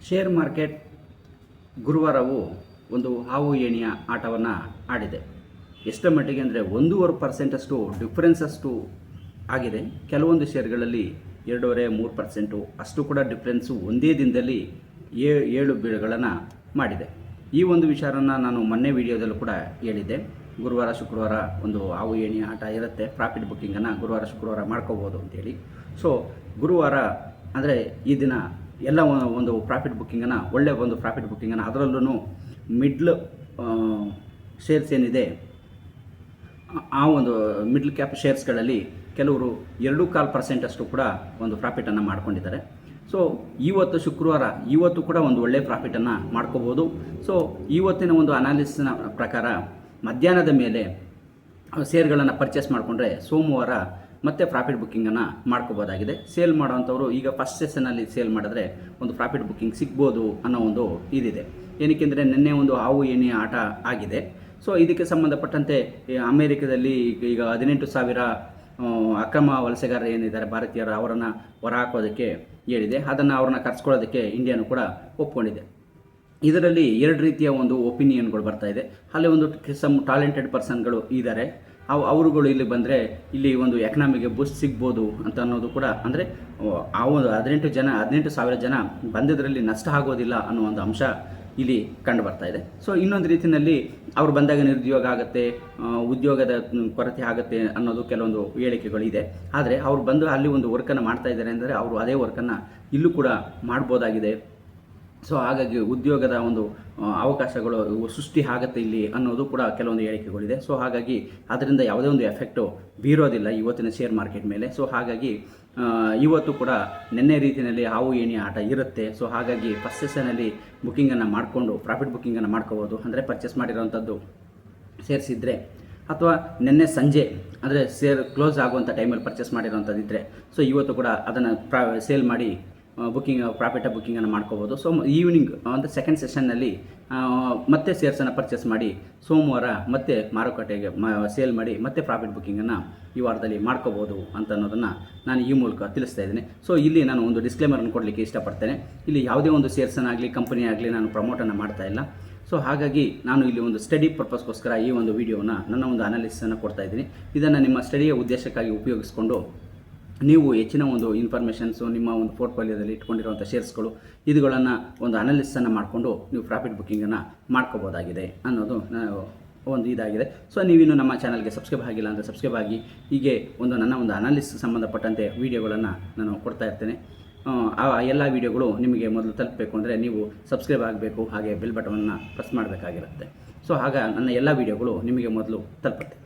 Share market ಗುರುವಾರವೂ ಒಂದು ಹಾವು ಏಣಿಯ ಆಟವನ್ನು ಆಡಿದೆ. ಎಷ್ಟರ ಮಟ್ಟಿಗೆ ಅಂದರೆ 1.5% ಡಿಫ್ರೆನ್ಸಷ್ಟು ಆಗಿದೆ. ಕೆಲವೊಂದು ಶೇರ್ಗಳಲ್ಲಿ 2.5-3% ಅಷ್ಟು ಕೂಡ ಡಿಫ್ರೆನ್ಸು ಒಂದೇ ದಿನದಲ್ಲಿ 7 ಬೀಳುಗಳನ್ನು ಮಾಡಿದೆ. ಈ ಒಂದು ವಿಚಾರನ ನಾನು ಮೊನ್ನೆ ವಿಡಿಯೋದಲ್ಲೂ ಕೂಡ ಹೇಳಿದ್ದೆ. ಗುರುವಾರ ಶುಕ್ರವಾರ ಒಂದು ಹಾವು ಏಣಿಯ ಆಟ ಇರುತ್ತೆ. ಪ್ರಾಫಿಟ್ ಬುಕ್ಕಿಂಗನ್ನು ಗುರುವಾರ ಶುಕ್ರವಾರ ಮಾಡ್ಕೋಬೋದು ಅಂತೇಳಿ. ಸೊ ಗುರುವಾರ ಅಂದರೆ ಈ ದಿನ ಎಲ್ಲ ಒಂದು ಪ್ರಾಫಿಟ್ ಬುಕ್ಕಿಂಗನ್ನು ಒಳ್ಳೆಯ ಒಂದು ಪ್ರಾಫಿಟ್ ಬುಕ್ಕಿಂಗನ್ನು, ಅದರಲ್ಲೂ ಮಿಡ್ಲ್ ಶೇರ್ಸ್ ಏನಿದೆ ಆ ಒಂದು ಮಿಡ್ಲ್ ಕ್ಯಾಪ್ ಶೇರ್ಸ್ಗಳಲ್ಲಿ ಕೆಲವರು 2.25% ಅಷ್ಟು ಕೂಡ ಒಂದು ಪ್ರಾಫಿಟನ್ನು ಮಾಡ್ಕೊಂಡಿದ್ದಾರೆ. ಸೊ ಇವತ್ತು ಶುಕ್ರವಾರ, ಇವತ್ತು ಕೂಡ ಒಂದು ಒಳ್ಳೆಯ ಪ್ರಾಫಿಟನ್ನು ಮಾಡ್ಕೋಬೋದು. ಸೊ ಇವತ್ತಿನ ಒಂದು ಅನಾಲಿಸಿಸ್ನ ಪ್ರಕಾರ ಮಧ್ಯಾಹ್ನದ ಮೇಲೆ ಶೇರ್ಗಳನ್ನು ಪರ್ಚೇಸ್ ಮಾಡಿಕೊಂಡ್ರೆ ಸೋಮವಾರ ಮತ್ತೆ ಪ್ರಾಫಿಟ್ ಬುಕ್ಕಿಂಗನ್ನು ಮಾಡ್ಕೋಬೋದಾಗಿದೆ. ಸೇಲ್ ಮಾಡೋವಂಥವ್ರು ಈಗ ಫಸ್ಟ್ ಸೆಷನಲ್ಲಿ ಸೇಲ್ ಮಾಡಿದ್ರೆ ಒಂದು ಪ್ರಾಫಿಟ್ ಬುಕ್ಕಿಂಗ್ ಸಿಗ್ಬೋದು ಅನ್ನೋ ಒಂದು ಇದಿದೆ. ಏನಕ್ಕೆಂದರೆ ನಿನ್ನೆ ಒಂದು ಹಾವು ಏಣಿಯ ಆಟ ಆಗಿದೆ. ಸೊ ಇದಕ್ಕೆ ಸಂಬಂಧಪಟ್ಟಂತೆ ಅಮೇರಿಕದಲ್ಲಿ ಈಗ 18,000 ಅಕ್ರಮ ವಲಸೆಗಾರರು ಏನಿದ್ದಾರೆ ಭಾರತೀಯರು, ಅವರನ್ನು ಹೊರಹಾಕೋದಕ್ಕೆ ಹೇಳಿದೆ. ಅದನ್ನು ಅವ್ರನ್ನ ಕರ್ಸ್ಕೊಳ್ಳೋದಕ್ಕೆ ಇಂಡಿಯಾನು ಕೂಡ ಒಪ್ಕೊಂಡಿದೆ. ಇದರಲ್ಲಿ 2 ರೀತಿಯ ಒಂದು ಒಪಿನಿಯನ್ಗಳು ಬರ್ತಾ ಇದೆ. ಅಲ್ಲಿ ಒಂದು ಸಮ್ ಟ್ಯಾಲೆಂಟೆಡ್ ಪರ್ಸನ್ಗಳು ಇದ್ದಾರೆ. ಅವರುಗಳು ಇಲ್ಲಿ ಬಂದರೆ ಇಲ್ಲಿ ಒಂದು ಎಕನಾಮಿಗೆ ಬೂಸ್ಟ್ ಸಿಗ್ಬೋದು ಅಂತ ಅನ್ನೋದು ಕೂಡ, ಅಂದರೆ ಆ ಒಂದು 18,000 ಜನ ಬಂದಿದ್ದರಲ್ಲಿ ನಷ್ಟ ಆಗೋದಿಲ್ಲ ಅನ್ನೋ ಒಂದು ಅಂಶ ಇಲ್ಲಿ ಕಂಡು ಬರ್ತಾ ಇದೆ. ಸೊ ಇನ್ನೊಂದು ರೀತಿಯಲ್ಲಿ ಅವ್ರು ಬಂದಾಗ ನಿರುದ್ಯೋಗ ಆಗುತ್ತೆ, ಉದ್ಯೋಗದ ಕೊರತೆ ಆಗುತ್ತೆ ಅನ್ನೋದು ಕೆಲವೊಂದು ಹೇಳಿಕೆಗಳಿದೆ. ಆದರೆ ಅವ್ರು ಬಂದು ಅಲ್ಲಿ ಒಂದು ವರ್ಕನ್ನು ಮಾಡ್ತಾ ಇದ್ದಾರೆ ಅಂದರೆ ಅವರು ಅದೇ ವರ್ಕನ್ನು ಇಲ್ಲೂ ಕೂಡ ಮಾಡ್ಬೋದಾಗಿದೆ. ಸೊ ಹಾಗಾಗಿ ಉದ್ಯೋಗದ ಒಂದು ಅವಕಾಶಗಳು ಸೃಷ್ಟಿ ಆಗುತ್ತೆ ಇಲ್ಲಿ ಅನ್ನೋದು ಕೂಡ ಕೆಲವೊಂದು ಹೇಳಿಕೆಗಳಿದೆ. ಸೊ ಹಾಗಾಗಿ ಅದರಿಂದ ಯಾವುದೇ ಒಂದು ಎಫೆಕ್ಟು ಬೀರೋದಿಲ್ಲ ಇವತ್ತಿನ ಶೇರ್ ಮಾರ್ಕೆಟ್ ಮೇಲೆ. ಸೊ ಹಾಗಾಗಿ ಇವತ್ತು ಕೂಡ ನಿನ್ನೆ ರೀತಿಯಲ್ಲಿ ಹಾವು ಏಣಿ ಆಟ ಇರುತ್ತೆ. ಸೊ ಹಾಗಾಗಿ ಫಸ್ಟ್ ಸೆಷನಲ್ಲಿ ಬುಕ್ಕಿಂಗನ್ನು ಮಾಡಿಕೊಂಡು ಪ್ರಾಫಿಟ್ ಬುಕ್ಕಿಂಗನ್ನು ಮಾಡ್ಕೋಬೋದು. ಅಂದರೆ ಪರ್ಚೇಸ್ ಮಾಡಿರೋವಂಥದ್ದು ಶೇರ್ಸ್ ಇದ್ದರೆ, ಅಥವಾ ನಿನ್ನೆ ಸಂಜೆ ಅಂದರೆ ಶೇರ್ ಕ್ಲೋಸ್ ಆಗುವಂಥ ಟೈಮಲ್ಲಿ ಪರ್ಚೇಸ್ ಮಾಡಿರೋವಂಥದ್ದಿದ್ದರೆ ಸೊ ಇವತ್ತು ಕೂಡ ಅದನ್ನು ಸೇಲ್ ಮಾಡಿ ಪ್ರಾಫಿಟ್ ಬುಕ್ಕಿಂಗನ್ನು ಮಾಡ್ಕೋಬೋದು. ಸೊ ಈವ್ನಿಂಗ್ ಅಂದರೆ ಸೆಕೆಂಡ್ ಸೆಷನ್ನಲ್ಲಿ ಮತ್ತೆ ಶೇರ್ಸನ್ನು ಪರ್ಚೇಸ್ ಮಾಡಿ ಸೋಮವಾರ ಮತ್ತೆ ಮಾರುಕಟ್ಟೆಗೆ ಸೇಲ್ ಮಾಡಿ ಮತ್ತೆ ಪ್ರಾಫಿಟ್ ಬುಕ್ಕಿಂಗನ್ನು ಈ ವಾರದಲ್ಲಿ ಮಾಡ್ಕೋಬೋದು ಅಂತ ಅನ್ನೋದನ್ನು ನಾನು ಈ ಮೂಲಕ ತಿಳಿಸ್ತಾ ಇದ್ದೀನಿ. ಸೊ ಇಲ್ಲಿ ನಾನು ಒಂದು ಡಿಸ್ಕ್ಲೇಮರನ್ನು ಕೊಡಲಿಕ್ಕೆ ಇಷ್ಟಪಡ್ತೇನೆ. ಇಲ್ಲಿ ಯಾವುದೇ ಒಂದು ಶೇರ್ಸನ್ನಾಗಲಿ ಕಂಪನಿ ಆಗಲಿ ನಾನು ಪ್ರಮೋಟನ್ನು ಮಾಡ್ತಾ ಇಲ್ಲ. ಸೊ ಹಾಗಾಗಿ ನಾನು ಇಲ್ಲಿ ಒಂದು ಸ್ಟಡಿ ಪರ್ಪಸ್ಗೋಸ್ಕರ ಈ ಒಂದು ವಿಡಿಯೋನ ನನ್ನ ಒಂದು ಅನಾಲಿಸಿಸನ್ನು ಕೊಡ್ತಾ ಇದ್ದೀನಿ. ಇದನ್ನು ನಿಮ್ಮ ಸ್ಟಡಿಯ ಉದ್ದೇಶಕ್ಕಾಗಿ ಉಪಯೋಗಿಸ್ಕೊಂಡು ನೀವು ಹೆಚ್ಚಿನ ಒಂದು ಇನ್ಫಾರ್ಮೇಷನ್ಸು ನಿಮ್ಮ ಒಂದು ಪೋರ್ಟ್ಫೋಲಿಯೋದಲ್ಲಿ ಇಟ್ಕೊಂಡಿರುವಂಥ ಶೇರ್ಸ್ಗಳು ಇದುಗಳನ್ನು ಒಂದು ಅನಾಲಿಸಿಸನ್ನು ಮಾಡಿಕೊಂಡು ನೀವು ಪ್ರಾಫಿಟ್ ಬುಕ್ಕಿಂಗನ್ನು ಮಾಡ್ಕೋಬೋದಾಗಿದೆ ಅನ್ನೋದು ಒಂದು ಇದಾಗಿದೆ. ಸೊ ನೀವಿನ್ನು ನಮ್ಮ ಚಾನಲ್ಗೆ ಸಬ್ಸ್ಕ್ರೈಬ್ ಆಗಿಲ್ಲ ಅಂದರೆ ಸಬ್ಸ್ಕ್ರೈಬ್ ಆಗಿ, ಹೀಗೆ ಒಂದು ನನ್ನ ಒಂದು ಅನಾಲಿಸಿಸ್ ಸಂಬಂಧಪಟ್ಟಂತೆ ವೀಡಿಯೋಗಳನ್ನು ನಾನು ಕೊಡ್ತಾ ಇರ್ತೇನೆ. ಆ ಎಲ್ಲ ವೀಡಿಯೋಗಳು ನಿಮಗೆ ಮೊದಲು ತಲುಪಬೇಕು ಅಂದರೆ ನೀವು ಸಬ್ಸ್ಕ್ರೈಬ್ ಆಗಬೇಕು, ಹಾಗೆ ಬೆಲ್ ಬಟನನ್ನು ಪ್ರೆಸ್ ಮಾಡಬೇಕಾಗಿರುತ್ತೆ. ಸೊ ಆಗ ನನ್ನ ಎಲ್ಲ ವೀಡಿಯೋಗಳು ನಿಮಗೆ ಮೊದಲು ತಲುಪುತ್ತೆ.